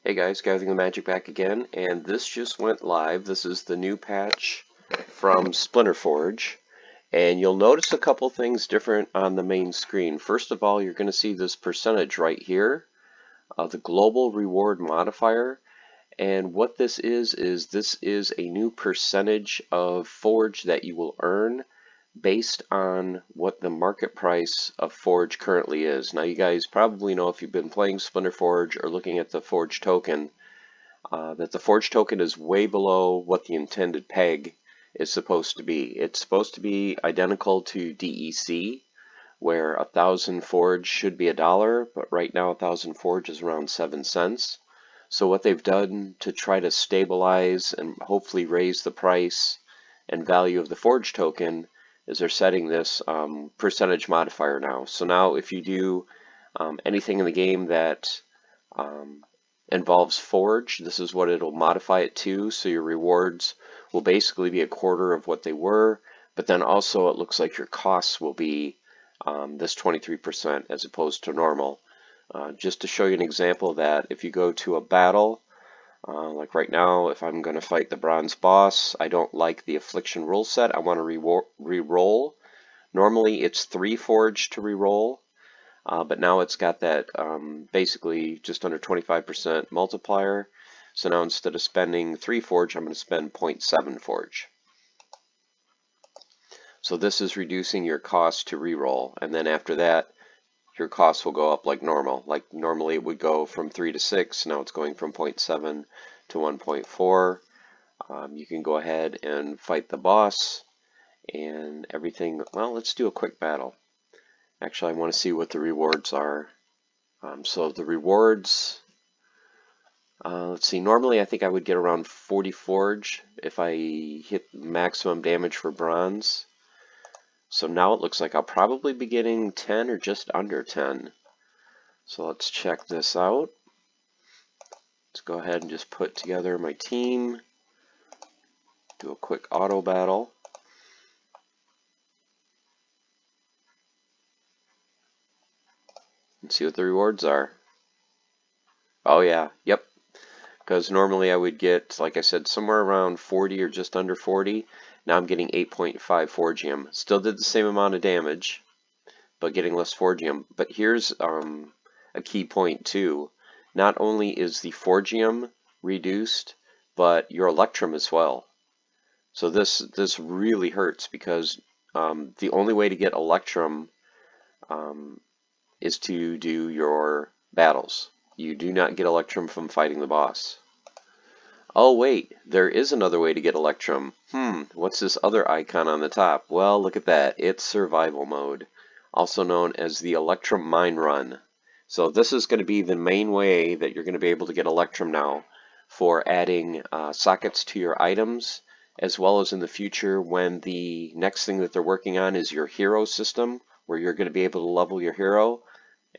Hey guys, Gathering the Magic back again, and this just went live. This is the new patch from SplinterForge, and you'll notice a couple things different on the main screen. First of all, you're going to see this percentage right here, the global reward modifier, and what this is this is a new percentage of Forge that you will earn based on what the market price of Forge currently is. Now you guys probably know if you've been playing SplinterForge or looking at the Forge token, that the Forge token is way below what the intended peg is supposed to be. It's supposed to be identical to DEC, where 1,000 Forge should be $1, but right now 1,000 Forge is around 7 cents. So what they've done to try to stabilize and hopefully raise the price and value of the Forge token is they're setting this percentage modifier now. So now if you do anything in the game that involves Forge, this is what it'll modify it to. So your rewards will basically be a quarter of what they were, but then also it looks like your costs will be this 23% as opposed to normal. Just to show you an example of that, if you go to a battle, like right now, if I'm going to fight the bronze boss, I don't like the affliction rule set. I want to re-roll. Normally it's 3 Forge to re-roll, but now it's got that basically just under 25% multiplier. So now instead of spending 3 Forge, I'm going to spend 0.7 Forge. So this is reducing your cost to re-roll, and then after that, your costs will go up like normal. Like normally it would go from 3 to 6, now it's going from 0.7 to 1.4. You can go ahead and fight the boss and everything. Well, let's do a quick battle. Actually, I want to see what the rewards are. So the rewards, let's see, normally I think I would get around 40 Forge if I hit maximum damage for bronze. So now it looks like I'll probably be getting 10 or just under 10. So let's check this out. Let's go ahead and just put together my team. Do a quick auto battle. And see what the rewards are. Oh yeah, yep. Because normally I would get, like I said, somewhere around 40 or just under 40. Now I'm getting 8.5 Forgium. Still did the same amount of damage, but getting less Forgium. But here's a key point too. Not only is the Forgium reduced, but your Electrum as well. So this really hurts because the only way to get Electrum is to do your battles. You do not get Electrum from fighting the boss. Oh wait, there is another way to get Electrum. What's this other icon on the top? Well, look at that. It's survival mode, also known as the Electrum Mine run. So this is going to be the main way that you're going to be able to get Electrum now for adding sockets to your items, as well as in the future when the next thing that they're working on is your hero system, where you're going to be able to level your hero,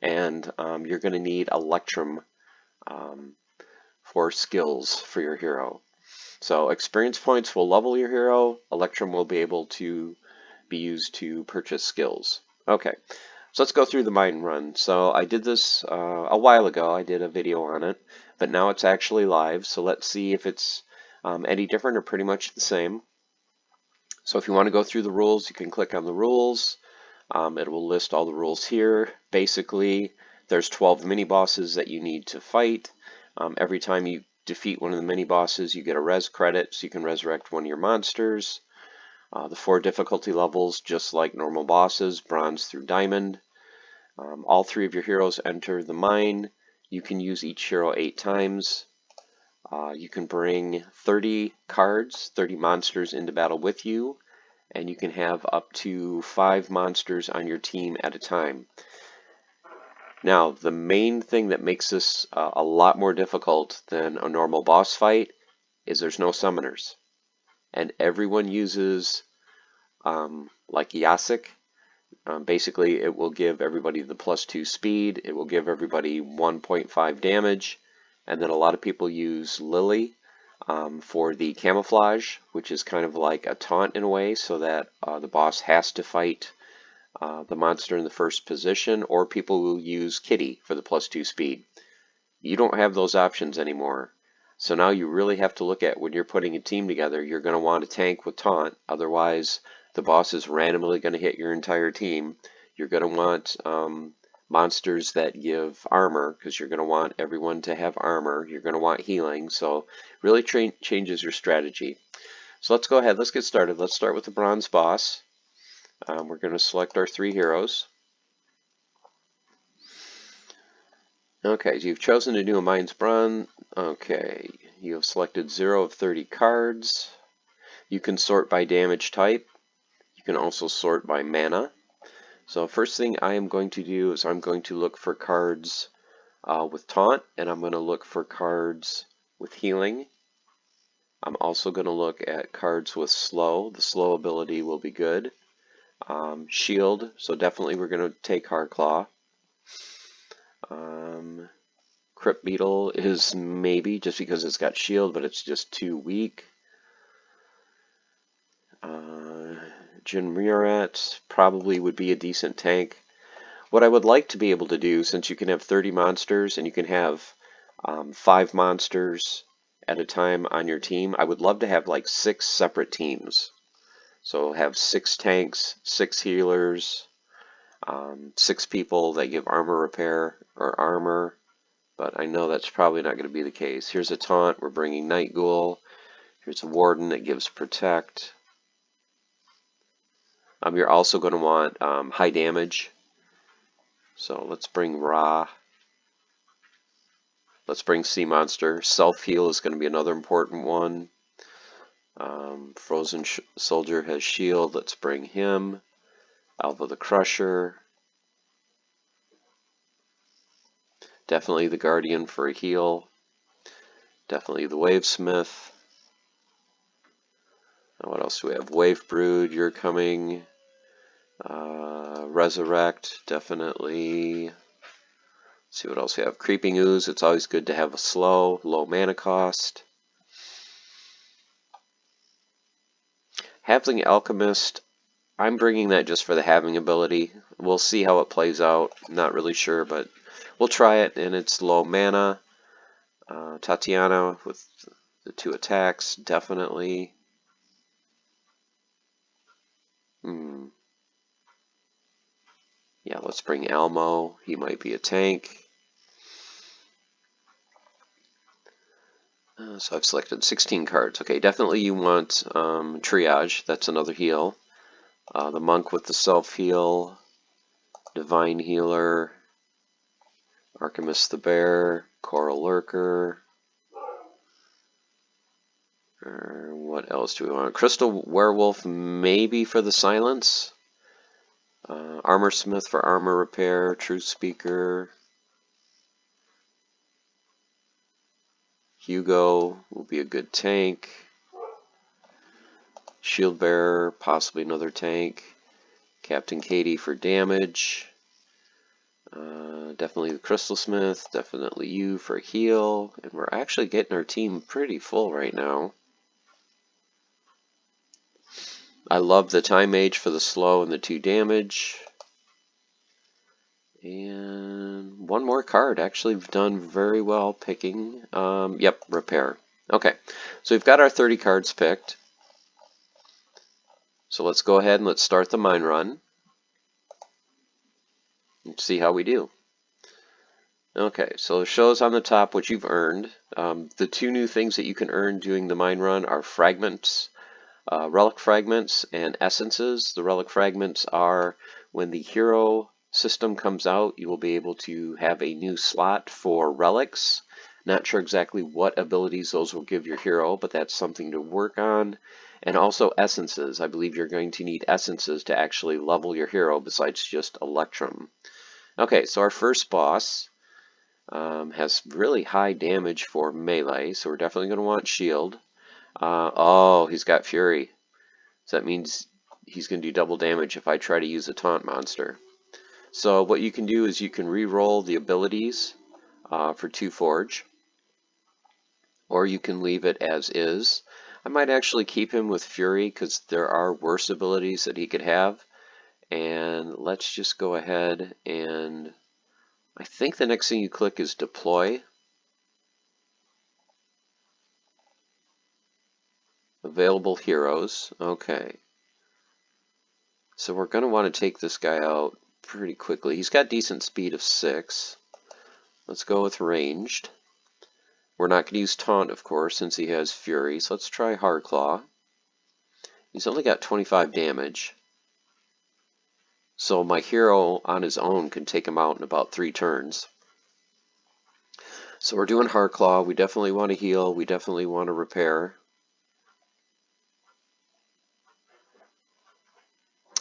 and you're going to need Electrum for skills for your hero. So experience points will level your hero. Electrum will be able to be used to purchase skills. Okay, so let's go through the mine run. So I did this a while ago. I did a video on it, but now it's actually live. So let's see if it's any different or pretty much the same. So if you want to go through the rules, you can click on the rules. It will list all the rules here. Basically, there's 12 mini bosses that you need to fight. Every time you defeat one of the mini bosses, you get a res credit, so you can resurrect one of your monsters. The 4 difficulty levels, just like normal bosses, bronze through diamond. All 3 of your heroes enter the mine. You can use each hero 8 times. You can bring 30 cards, 30 monsters into battle with you, and you can have up to 5 monsters on your team at a time. Now, the main thing that makes this a lot more difficult than a normal boss fight is there's no summoners. And everyone uses, like Yasik, basically it will give everybody the +2 speed, it will give everybody 1.5 damage, and then a lot of people use Lily for the camouflage, which is kind of like a taunt in a way, so that the boss has to fight the monster in the first position, or people will use Kitty for the +2 speed. You don't have those options anymore. So now you really have to look at when you're putting a team together, you're going to want a tank with taunt. Otherwise, the boss is randomly going to hit your entire team. You're going to want monsters that give armor because you're going to want everyone to have armor. You're going to want healing. So really changes your strategy. So let's go ahead. Let's get started. Let's start with the bronze boss. We're going to select our 3 heroes. Okay, so you've chosen to do a Mine's Bronze. Okay, you have selected 0 of 30 cards. You can sort by damage type. You can also sort by mana. So first thing I am going to do is I'm going to look for cards with taunt, and I'm going to look for cards with healing. I'm also going to look at cards with slow. The slow ability will be good. Shield, so definitely we're going to take Hardclaw. Crypt Beetle is maybe just because it's got shield, but it's just too weak. Jinmurat probably would be a decent tank. What I would like to be able to do, since you can have 30 monsters and you can have 5 monsters at a time on your team, I would love to have like 6 separate teams. So have 6 tanks, 6 healers, 6 people that give armor repair or armor. But I know that's probably not going to be the case. Here's a taunt. We're bringing Night Ghoul. Here's a warden that gives protect. You're also going to want high damage. So let's bring Ra. Let's bring Sea Monster. Self-heal is going to be another important one. Frozen Soldier has shield. Let's bring him. Alva the Crusher. Definitely the Guardian for a heal. Definitely the Wavesmith. What else do we have? Wave Brood, you're coming. Resurrect, definitely. Let's see what else we have. Creeping Ooze, it's always good to have a slow, low mana cost. Halfling Alchemist, I'm bringing that just for the halving ability. We'll see how it plays out. I'm not really sure, but we'll try it, and it's low mana. Tatiana with the 2 attacks, definitely. Yeah, let's bring Elmo. He might be a tank. So I've selected 16 cards. Okay, definitely you want Triage. That's another heal. The Monk with the self-heal. Divine Healer. Archimus the Bear. Coral Lurker. What else do we want? Crystal Werewolf maybe for the silence. Armor Smith for armor repair. Truth Speaker. Hugo will be a good tank. Shield Bearer, possibly another tank. Captain Katie for damage. Definitely the Crystal Smith. Definitely you for heal. And we're actually getting our team pretty full right now. I love the Time Mage for the slow and the 2 damage. And one more card. Actually, we've done very well picking. Yep, repair. Okay, so we've got our 30 cards picked. So let's go ahead and let's start the mine run. And see how we do. Okay, so it shows on the top what you've earned. The 2 new things that you can earn doing the mine run are fragments, relic fragments, and essences. The relic fragments are when the hero system comes out, you will be able to have a new slot for relics. Not sure exactly what abilities those will give your hero, but that's something to work on. And also essences. I believe you're going to need essences to actually level your hero besides just Electrum. Okay, so our first boss has really high damage for melee, so we're definitely going to want shield. Oh, he's got fury. So that means he's going to do double damage if I try to use a taunt monster. So what you can do is you can re-roll the abilities for 2 Forge, or you can leave it as is. I might actually keep him with fury because there are worse abilities that he could have. And let's just go ahead and I think the next thing you click is deploy. Available heroes. Okay. So we're going to want to take this guy out pretty quickly. He's got decent speed of 6. Let's go with ranged. We're not going to use taunt, of course, since he has fury. So let's try Hardclaw. He's only got 25 damage. So my hero on his own can take him out in about 3 turns. So we're doing Hardclaw. We definitely want to heal. We definitely want to repair.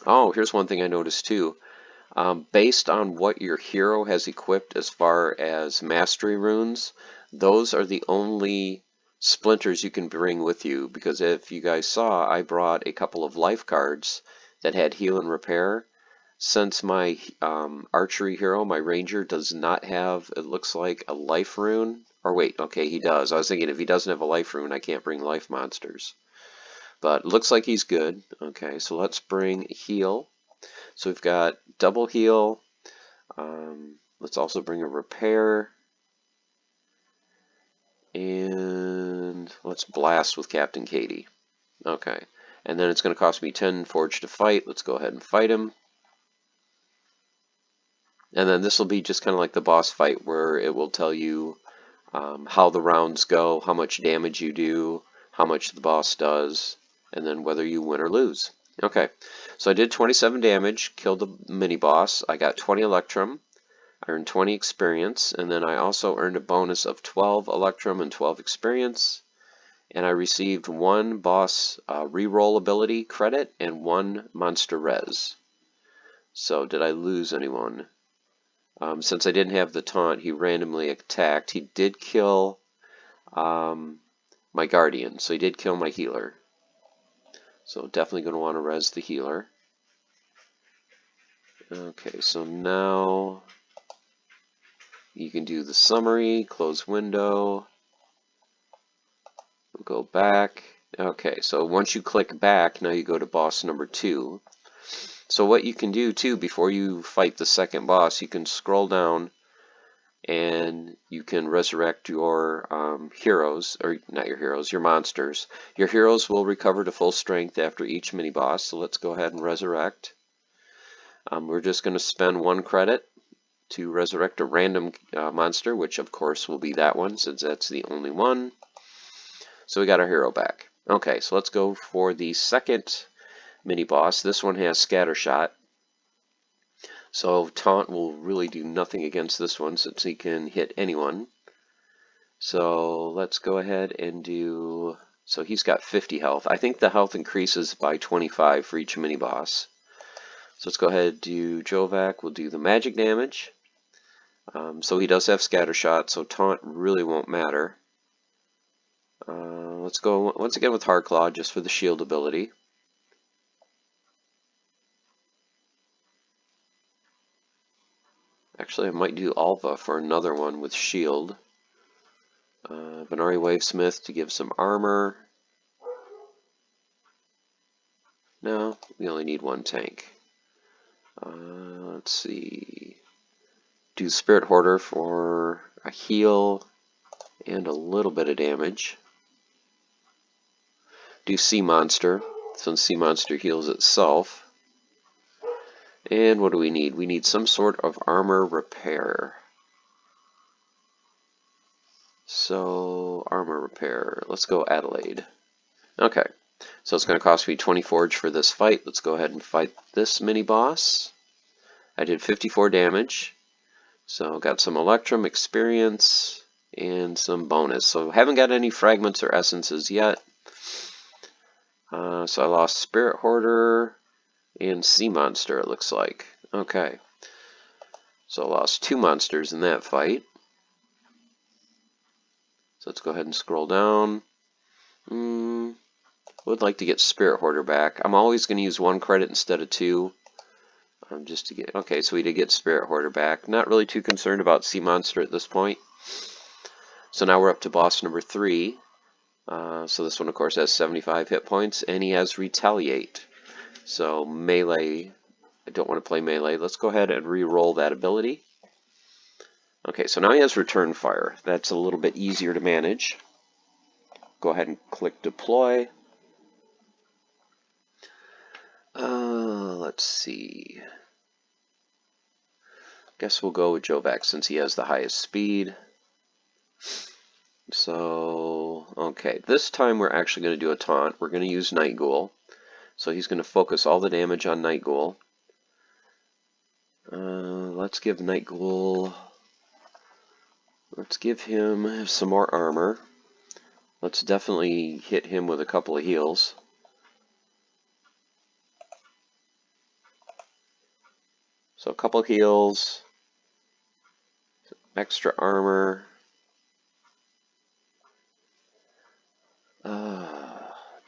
Oh, here's one thing I noticed too. Based on what your hero has equipped as far as mastery runes, those are the only splinters you can bring with you, because if you guys saw, I brought a couple of life cards that had heal and repair. Since my archery hero, my ranger, does not have, it looks like, a life rune, or wait, okay, he does. I was thinking if he doesn't have a life rune, I can't bring life monsters. But it looks like he's good. Okay, so let's bring heal. So we've got double heal. Let's also bring a repair. And let's blast with Captain Katie. Okay. And then it's going to cost me 10 forge to fight. Let's go ahead and fight him. And then this will be just kind of like the boss fight, where it will tell you how the rounds go, how much damage you do, how much the boss does, and then whether you win or lose. Okay, so I did 27 damage, killed the mini-boss. I got 20 Electrum, I earned 20 experience, and then I also earned a bonus of 12 Electrum and 12 experience. And I received 1 boss reroll ability credit and 1 monster res. So did I lose anyone? Since I didn't have the taunt, he randomly attacked. He did kill my guardian, so he did kill my healer. So definitely going to want to res the healer. Okay, so now you can do the summary, close window, we'll go back. Okay, so once you click back, now you go to boss number 2. So what you can do too, before you fight the second boss, you can scroll down and you can resurrect your heroes, or not your heroes, your monsters. Your heroes will recover to full strength after each mini boss, so let's go ahead and resurrect. We're just going to spend 1 credit to resurrect a random monster, which of course will be that one, since that's the only one. So we got our hero back. Okay, so let's go for the second mini boss. This one has Scattershot. So taunt will really do nothing against this one, since he can hit anyone. So let's go ahead and do, so he's got 50 health. I think the health increases by 25 for each mini boss. So let's go ahead and do Jovac. We'll do the magic damage. So he does have Scattershot, so taunt really won't matter. Let's go once again with Hardclaw, just for the shield ability. Actually, I might do Alva for another one with shield. Venari Wavesmith to give some armor. No, we only need 1 tank. Let's see. Do Spirit Hoarder for a heal and a little bit of damage. Do Sea Monster, since Sea Monster heals itself. And what do we need? We need some sort of armor repair. So, armor repair. Let's go Adelaide. Okay, so it's going to cost me 20 forge for this fight. Let's go ahead and fight this mini-boss. I did 54 damage. So got some Electrum experience and some bonus. So haven't got any fragments or essences yet. So I lost Spirit Hoarder and Sea Monster, it looks like. Okay. So I lost 2 monsters in that fight. So let's go ahead and scroll down. Would like to get Spirit Hoarder back. I'm always going to use 1 credit instead of 2. Just to get, okay, so we did get Spirit Hoarder back. Not really too concerned about Sea Monster at this point. So now we're up to boss number 3. So this one, of course, has 75 hit points, and he has Retaliate. So melee, I don't want to play melee. Let's go ahead and re-roll that ability. Okay, so now he has Return Fire. That's a little bit easier to manage. Go ahead and click Deploy. let's see. Guess we'll go with Jovac since he has the highest speed. So, okay, this time we're actually going to do a taunt. We're going to use Night Ghoul. So he's going to focus all the damage on Night Ghoul. Let's give Night Ghoul... Let's give him some more armor. Let's definitely hit him with a couple of heals. So a couple heals, extra armor. Do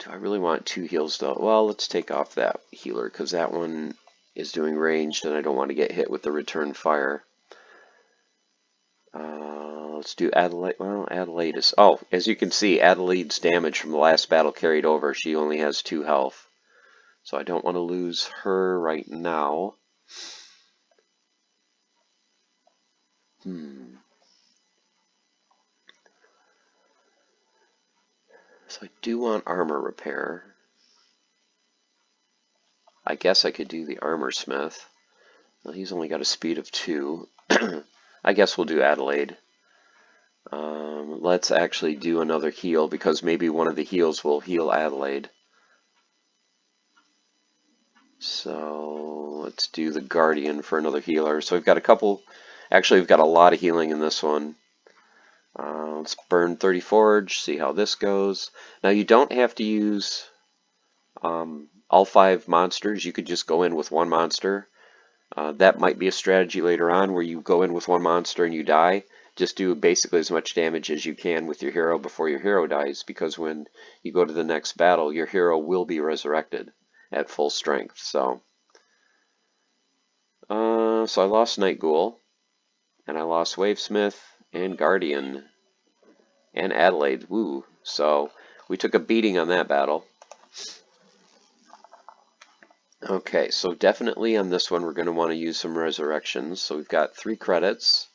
I really want 2 heals though? Well, let's take off that healer because that one is doing ranged and I don't want to get hit with the return fire. Let's do Adelaide. Well, Adelaide is... Oh, as you can see, Adelaide's damage from the last battle carried over. She only has 2 health. So I don't want to lose her right now. So I do want armor repair. I guess I could do the armor smith. Well, he's only got a speed of 2. I guess we'll do Adelaide. Let's actually do another heal because maybe one of the heals will heal Adelaide. So let's do the Guardian for another healer. So we've got a couple, actually we've got a lot of healing in this one. Let's burn thru, see how this goes. Now you don't have to use all 5 monsters. You could just go in with 1 monster. That might be a strategy later on where you go in with 1 monster and you die. Just do basically as much damage as you can with your hero before your hero dies, because when you go to the next battle, your hero will be resurrected at full strength. So I lost Night Ghoul, and I lost Wavesmith and Guardian and Adelaide. Woo! So we took a beating on that battle. Okay, so definitely on this one we're going to want to use some resurrections. So we've got 3 credits.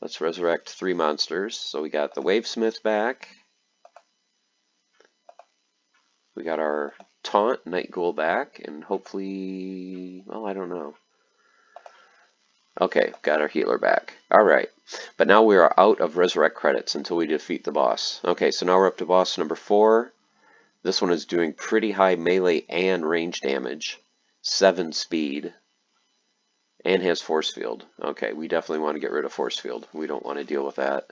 Let's resurrect 3 monsters. So we got the Wavesmith back. We got our Taunt Night Ghoul back, and hopefully, well, I don't know. Okay, got our healer back. Alright, but now we are out of resurrect credits until we defeat the boss. Okay, so now we're up to boss number 4. This one is doing pretty high melee and range damage. 7 speed. And has force field. Okay, we definitely want to get rid of force field. We don't want to deal with that.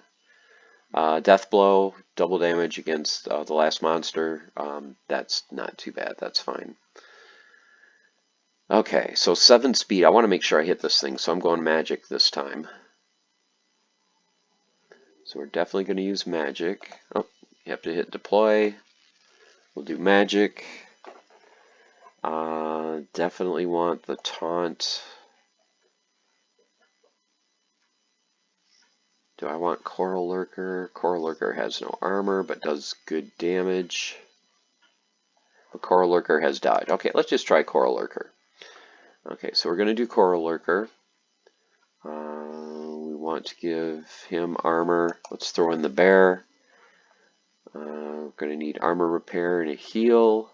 Death blow, double damage against the last monster. That's not too bad. That's fine. Okay, so 7 speed. I want to make sure I hit this thing, so I'm going magic this time. So we're definitely going to use magic. Oh, you have to hit deploy. We'll do magic. Definitely want the taunt. Do I want Coral Lurker? Coral Lurker has no armor, but does good damage. But Coral Lurker has dodge. Okay, let's just try Coral Lurker. Okay, so we're going to do Coral Lurker. We want to give him armor. Let's throw in the bear. We're going to need armor repair and a heal.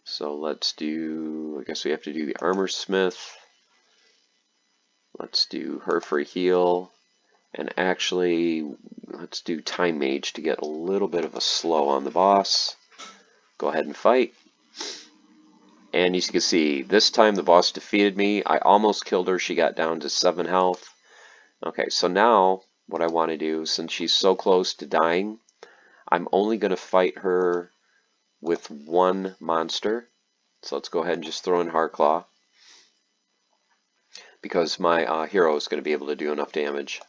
So let's do, I guess we have to do the armor smith. Let's do her for a heal. And actually, let's do time mage to get a little bit of a slow on the boss. Go ahead and fight. And as you can see, this time the boss defeated me. I almost killed her. She got down to 7 health. Okay, so now what I want to do, since she's so close to dying, I'm only going to fight her with 1 monster. So let's go ahead and just throw in Heartclaw, because my hero is going to be able to do enough damage.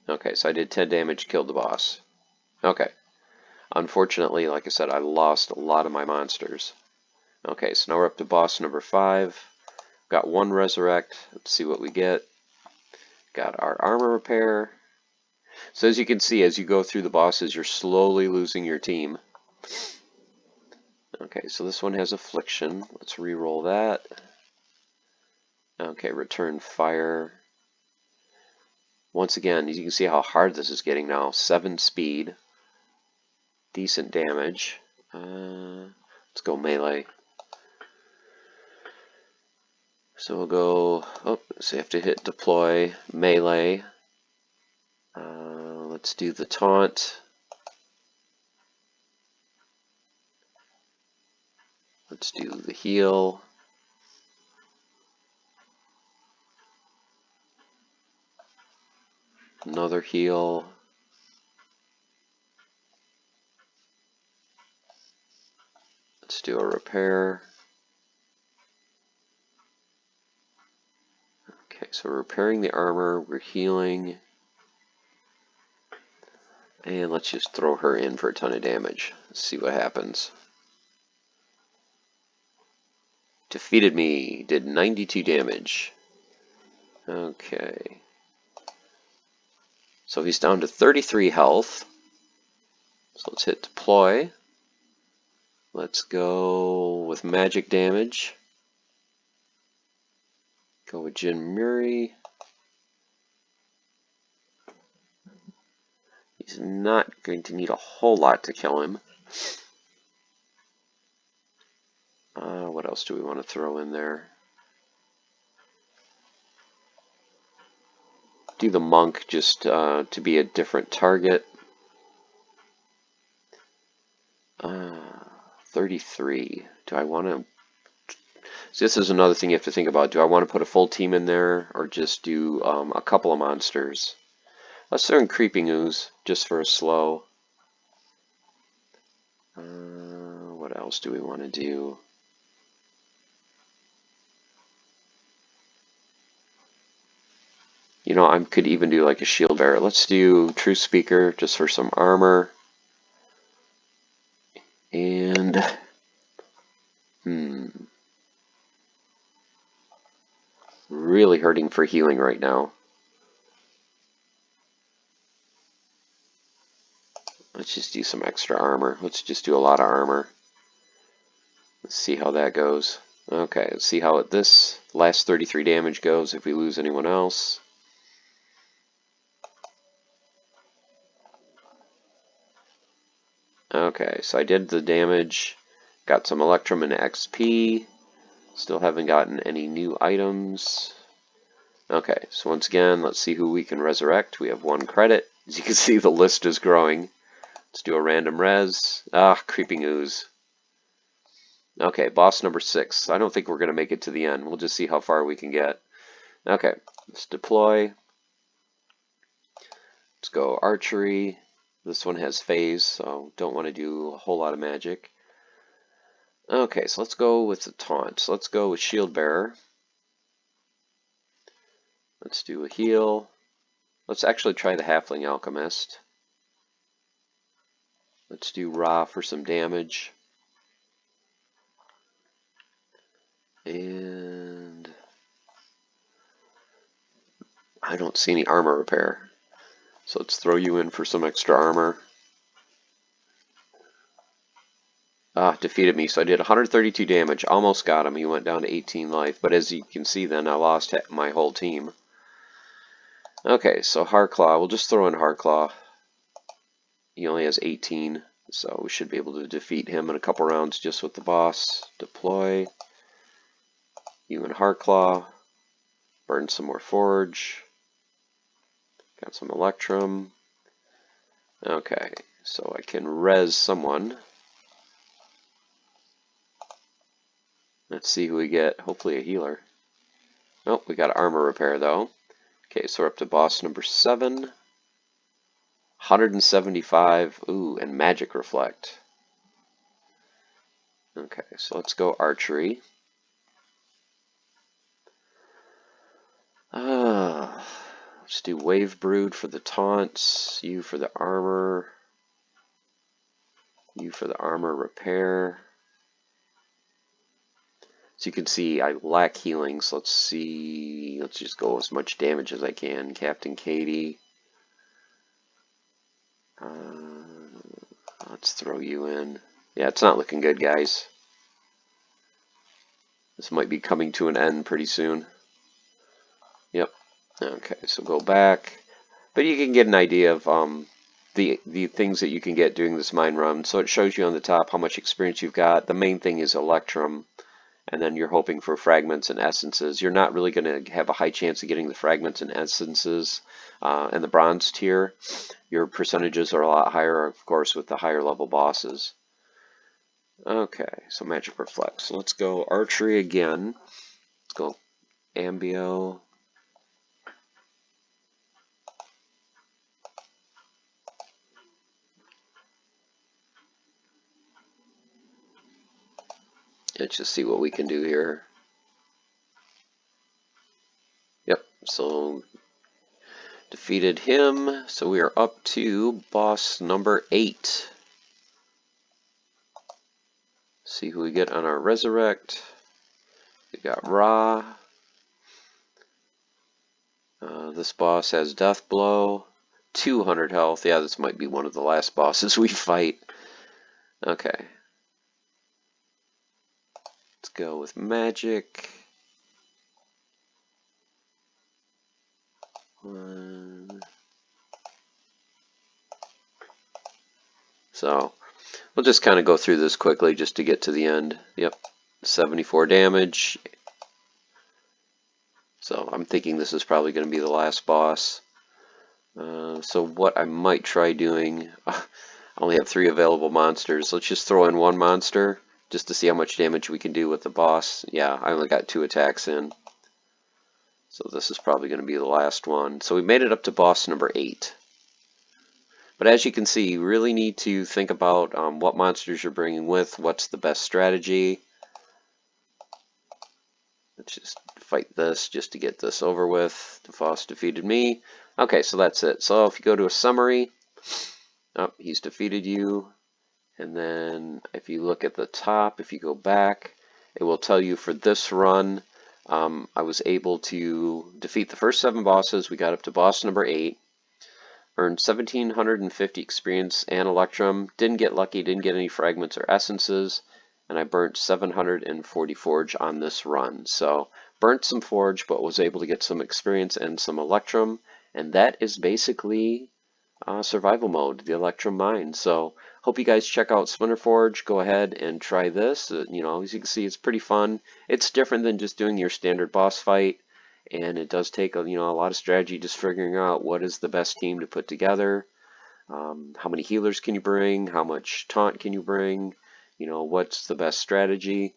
Okay, so I did 10 damage, killed the boss. Okay. Unfortunately, like I said, I lost a lot of my monsters. Okay, so now we're up to boss number 5. Got 1 resurrect. Let's see what we get. Got our armor repair. So as you can see, as you go through the bosses, you're slowly losing your team. Okay, so this one has affliction. Let's re-roll that. Okay, return fire. Once again, you can see how hard this is getting now. 7 speed. decent damage. Let's go melee. So we'll go, oh, so you have to hit deploy, melee. Let's do the taunt. Let's do the heal. Another heal. Let's do a repair. Okay, so we're repairing the armor, we're healing. And let's just throw her in for a ton of damage. Let's see what happens. Defeated me, did 92 damage. Okay. So he's down to 33 health. So let's hit deploy. Let's go with magic damage. Go with Jin Muri. He's not going to need a whole lot to kill him. What else do we want to throw in there? Do the monk just to be a different target. 33. Do I want to... So this is another thing you have to think about. Do I want to put a full team in there or just do a couple of monsters? Let's throw in Creeping Ooze just for a slow. What else do we want to do? You know, I could even do like a shield bearer. Let's do True Speaker just for some armor. And really hurting for healing right now. Let's just do some extra armor. Let's just do a lot of armor. Let's see how that goes. Okay, let's see how this last 33 damage goes if we lose anyone else. Okay, so I did the damage, got some Electrum and XP, still haven't gotten any new items. Okay, so once again, let's see who we can resurrect. We have 1 credit. As you can see, the list is growing. Let's do a random res. Creeping Ooze. Okay, boss number 6. I don't think we're going to make it to the end. We'll just see how far we can get. Okay, let's deploy. Let's go archery. This one has phase, so don't want to do a whole lot of magic. Okay, so let's go with the taunts. Let's go with Shield Bearer. Let's do a heal. Let's actually try the Halfling Alchemist. Let's do Ra for some damage. And I don't see any armor repair. So let's throw you in for some extra armor. Defeated me. So I did 132 damage. Almost got him. He went down to 18 life. But as you can see then, I lost my whole team. Okay, so Hardclaw. We'll just throw in Hardclaw. He only has 18. So we should be able to defeat him in a couple rounds just with the boss. Deploy. You and Hardclaw. Burn some more Forge. Got some Electrum. Okay, so I can res someone. Let's see who we get. Hopefully a healer. Oh, we got armor repair though. Okay, so we're up to boss number 7. 175. Ooh, and magic reflect. Okay, so let's go archery. Let's do Wave Brood for the taunts. You for the armor. You for the armor repair. So you can see I lack healing, so let's see. Let's just go as much damage as I can. Captain Katie. Let's throw you in. Yeah, it's not looking good, guys. This might be coming to an end pretty soon. Yep. Okay, so go back. But you can get an idea of the things that you can get doing this mine run. So it shows you on the top how much experience you've got. The main thing is Electrum, and then you're hoping for fragments and essences. You're not really going to have a high chance of getting the fragments and essences in the bronze tier. Your percentages are a lot higher, of course, with the higher level bosses. Okay, so Magic Reflex. So let's go Archery again. Let's go Ambio. Let's just see what we can do here. Yep, so defeated him. So we are up to boss number 8. See who we get on our Resurrect. We got Ra. This boss has Death Blow. 200 health. Yeah, this might be one of the last bosses we fight. Okay. Let's go with Magic. So we'll just kind of go through this quickly just to get to the end. Yep, 74 damage. So I'm thinking this is probably going to be the last boss. So what I might try doing, I only have 3 available monsters. Let's just throw in 1 monster just to see how much damage we can do with the boss. Yeah, I only got 2 attacks in. So this is probably going to be the last one. So we made it up to boss number 8. But as you can see, you really need to think about what monsters you're bringing with, what's the best strategy. Let's just fight this just to get this over with. The boss defeated me. Okay, so that's it. So if you go to a summary, he's defeated you. And then if you look at the top, if you go back, it will tell you for this run, I was able to defeat the first 7 bosses. We got up to boss number 8. Earned 1,750 experience and Electrum. Didn't get lucky, didn't get any fragments or essences. And I burnt 740 Forge on this run. So burnt some Forge, but was able to get some experience and some Electrum. And that is basically survival mode, the Electrum Mine. So hope you guys check out SplinterForge. Go ahead and try this. You know, as you can see, it's pretty fun. It's different than just doing your standard boss fight. And it does take a lot of strategy just figuring out what is the best team to put together. How many healers can you bring? How much taunt can you bring? What's the best strategy?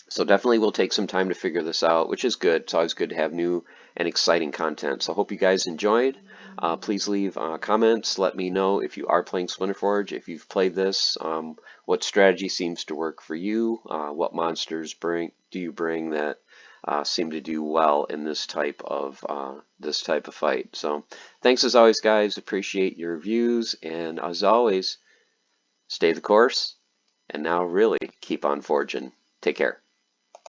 So definitely will take some time to figure this out, which is good. It's always good to have new and exciting content. So I hope you guys enjoyed. Please leave comments. Let me know if you are playing SplinterForge, if you've played this, what strategy seems to work for you, what monsters do you bring that seem to do well in this type of fight. So thanks as always, guys. Appreciate your views, and as always, stay the course, and now really keep on forging. Take care.